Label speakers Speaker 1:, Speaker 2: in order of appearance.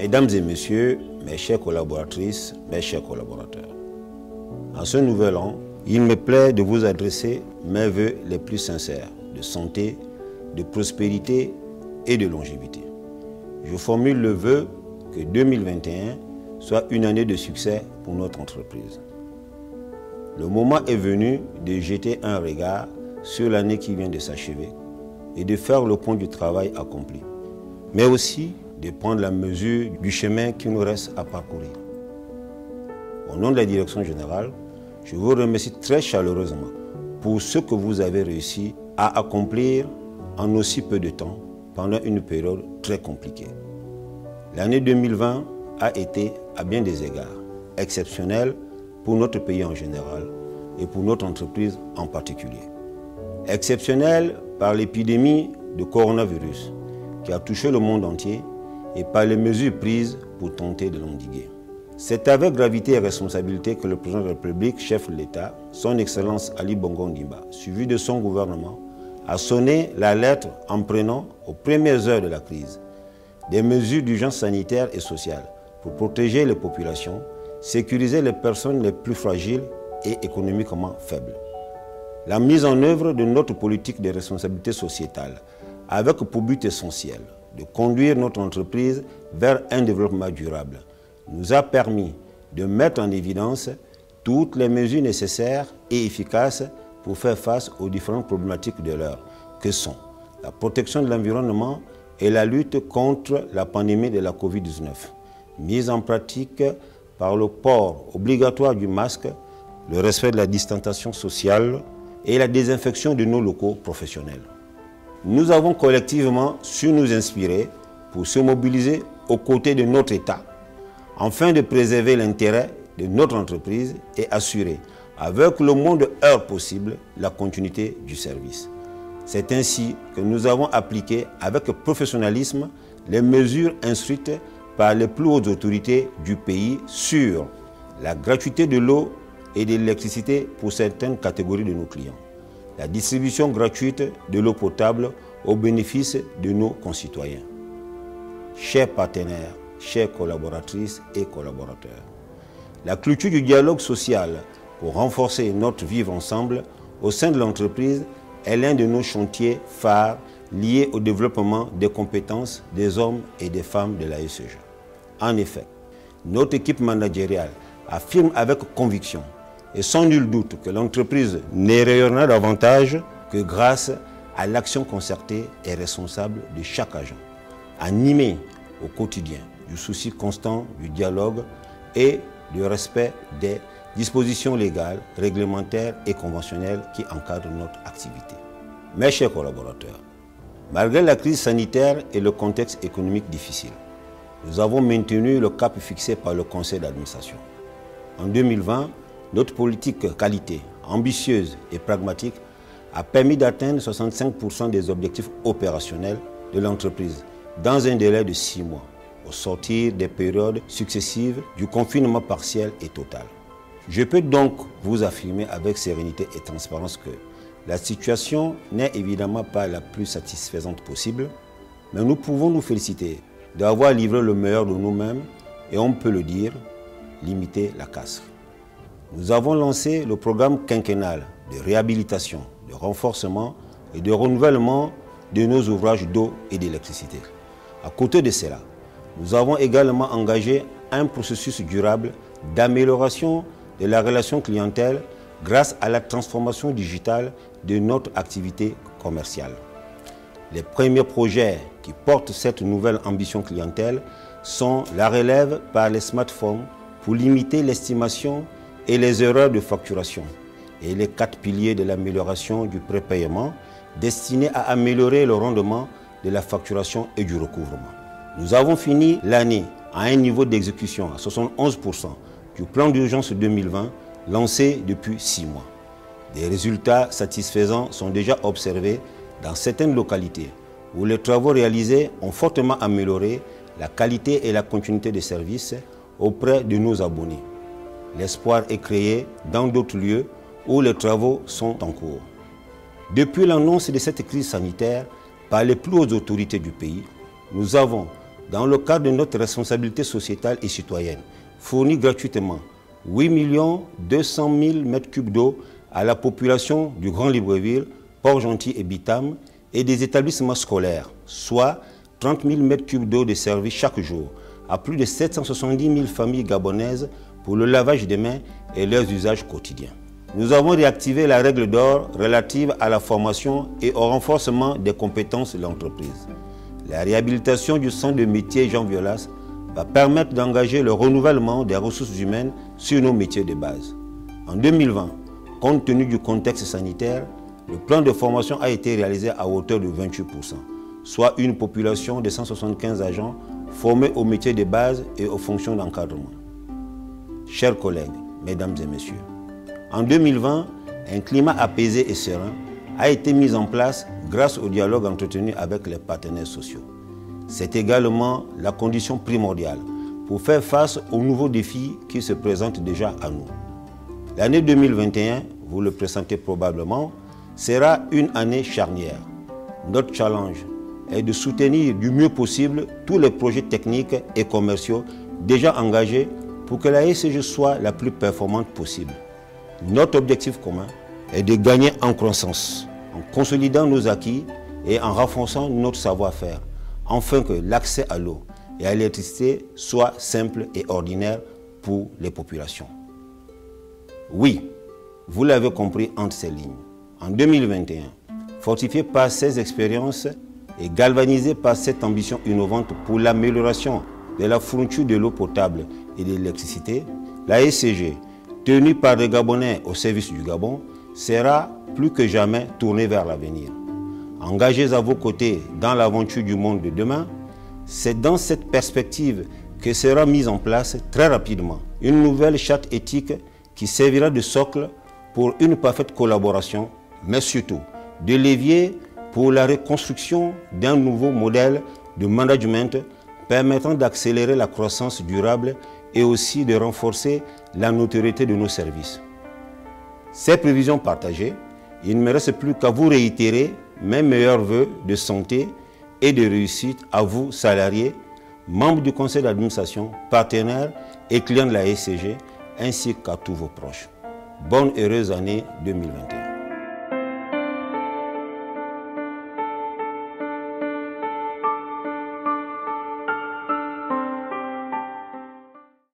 Speaker 1: Mesdames et messieurs, mes chères collaboratrices, mes chers collaborateurs, en ce nouvel an, il me plaît de vous adresser mes vœux les plus sincères de santé, de prospérité et de longévité. Je formule le vœu que 2021 soit une année de succès pour notre entreprise. Le moment est venu de jeter un regard sur l'année qui vient de s'achever et de faire le point du travail accompli, mais aussi de prendre la mesure du chemin qui nous reste à parcourir. Au nom de la direction générale, je vous remercie très chaleureusement pour ce que vous avez réussi à accomplir en aussi peu de temps pendant une période très compliquée. L'année 2020 a été, à bien des égards, exceptionnelle pour notre pays en général et pour notre entreprise en particulier. Exceptionnelle par l'épidémie de coronavirus qui a touché le monde entier et par les mesures prises pour tenter de l'endiguer. C'est avec gravité et responsabilité que le président de la République, chef de l'État, son Excellence Ali Bongo Ondimba, suivi de son gouvernement, a sonné l'alerte en prenant, aux premières heures de la crise, des mesures d'urgence sanitaire et sociale pour protéger les populations, sécuriser les personnes les plus fragiles et économiquement faibles. La mise en œuvre de notre politique de responsabilité sociétale, avec pour but essentiel de conduire notre entreprise vers un développement durable, nous a permis de mettre en évidence toutes les mesures nécessaires et efficaces pour faire face aux différentes problématiques de l'heure, que sont la protection de l'environnement et la lutte contre la pandémie de la Covid-19, mise en pratique par le port obligatoire du masque, le respect de la distanciation sociale et la désinfection de nos locaux professionnels. Nous avons collectivement su nous inspirer pour se mobiliser aux côtés de notre État, afin de préserver l'intérêt de notre entreprise et assurer, avec le moins de heures possible, la continuité du service. C'est ainsi que nous avons appliqué avec professionnalisme les mesures instruites par les plus hautes autorités du pays sur la gratuité de l'eau et de l'électricité pour certaines catégories de nos clients, la distribution gratuite de l'eau potable au bénéfice de nos concitoyens. Chers partenaires, chères collaboratrices et collaborateurs, la culture du dialogue social pour renforcer notre vivre ensemble au sein de l'entreprise est l'un de nos chantiers phares liés au développement des compétences des hommes et des femmes de la SEG. En effet, notre équipe managériale affirme avec conviction et sans nul doute que l'entreprise ne rayonnera davantage que grâce à l'action concertée et responsable de chaque agent, animé au quotidien du souci constant du dialogue et du respect des dispositions légales, réglementaires et conventionnelles qui encadrent notre activité. Mes chers collaborateurs, malgré la crise sanitaire et le contexte économique difficile, nous avons maintenu le cap fixé par le conseil d'administration. En 2020, notre politique qualité, ambitieuse et pragmatique, a permis d'atteindre 65% des objectifs opérationnels de l'entreprise dans un délai de 6 mois, au sortir des périodes successives du confinement partiel et total. Je peux donc vous affirmer avec sérénité et transparence que la situation n'est évidemment pas la plus satisfaisante possible, mais nous pouvons nous féliciter d'avoir livré le meilleur de nous-mêmes et on peut le dire, limiter la casse. Nous avons lancé le programme quinquennal de réhabilitation, de renforcement et de renouvellement de nos ouvrages d'eau et d'électricité. À côté de cela, nous avons également engagé un processus durable d'amélioration de la relation clientèle grâce à la transformation digitale de notre activité commerciale. Les premiers projets qui portent cette nouvelle ambition clientèle sont la relève par les smartphones pour limiter l'estimation et les erreurs de facturation et les 4 piliers de l'amélioration du prépaiement destinés à améliorer le rendement de la facturation et du recouvrement. Nous avons fini l'année à un niveau d'exécution à 71% du plan d'urgence 2020 lancé depuis 6 mois. Des résultats satisfaisants sont déjà observés dans certaines localités où les travaux réalisés ont fortement amélioré la qualité et la continuité des services auprès de nos abonnés. L'espoir est créé dans d'autres lieux où les travaux sont en cours. Depuis l'annonce de cette crise sanitaire par les plus hautes autorités du pays, nous avons dans le cadre de notre responsabilité sociétale et citoyenne, fournit gratuitement 8 200 000 m3 d'eau à la population du Grand Libreville, Port-Gentil et Bitam et des établissements scolaires, soit 30 000 m3 d'eau de service chaque jour à plus de 770 000 familles gabonaises pour le lavage des mains et leurs usages quotidiens. Nous avons réactivé la règle d'or relative à la formation et au renforcement des compétences de l'entreprise. La réhabilitation du centre de métier Jean Violas va permettre d'engager le renouvellement des ressources humaines sur nos métiers de base. En 2020, compte tenu du contexte sanitaire, le plan de formation a été réalisé à hauteur de 28%, soit une population de 175 agents formés aux métiers de base et aux fonctions d'encadrement. Chers collègues, mesdames et messieurs, en 2020, un climat apaisé et serein a été mis en place grâce au dialogue entretenu avec les partenaires sociaux. C'est également la condition primordiale pour faire face aux nouveaux défis qui se présentent déjà à nous. L'année 2021, vous le pressentez probablement, sera une année charnière. Notre challenge est de soutenir du mieux possible tous les projets techniques et commerciaux déjà engagés pour que la ESG soit la plus performante possible. Notre objectif commun est de gagner en croissance, en consolidant nos acquis et en renforçant notre savoir-faire, afin que l'accès à l'eau et à l'électricité soit simple et ordinaire pour les populations. Oui, vous l'avez compris entre ces lignes. En 2021, fortifié par ces expériences et galvanisé par cette ambition innovante pour l'amélioration de la fourniture de l'eau potable et de l'électricité, la ESG, tenue par les Gabonais au service du Gabon, sera plus que jamais tournée vers l'avenir. Engagés à vos côtés dans l'aventure du monde de demain, c'est dans cette perspective que sera mise en place très rapidement une nouvelle charte éthique qui servira de socle pour une parfaite collaboration, mais surtout de levier pour la reconstruction d'un nouveau modèle de management permettant d'accélérer la croissance durable et aussi de renforcer la notoriété de nos services. Ces prévisions partagées, il ne me reste plus qu'à vous réitérer mes meilleurs vœux de santé et de réussite à vous, salariés, membres du conseil d'administration, partenaires et clients de la ESG, ainsi qu'à tous vos proches. Bonne heureuse année 2021.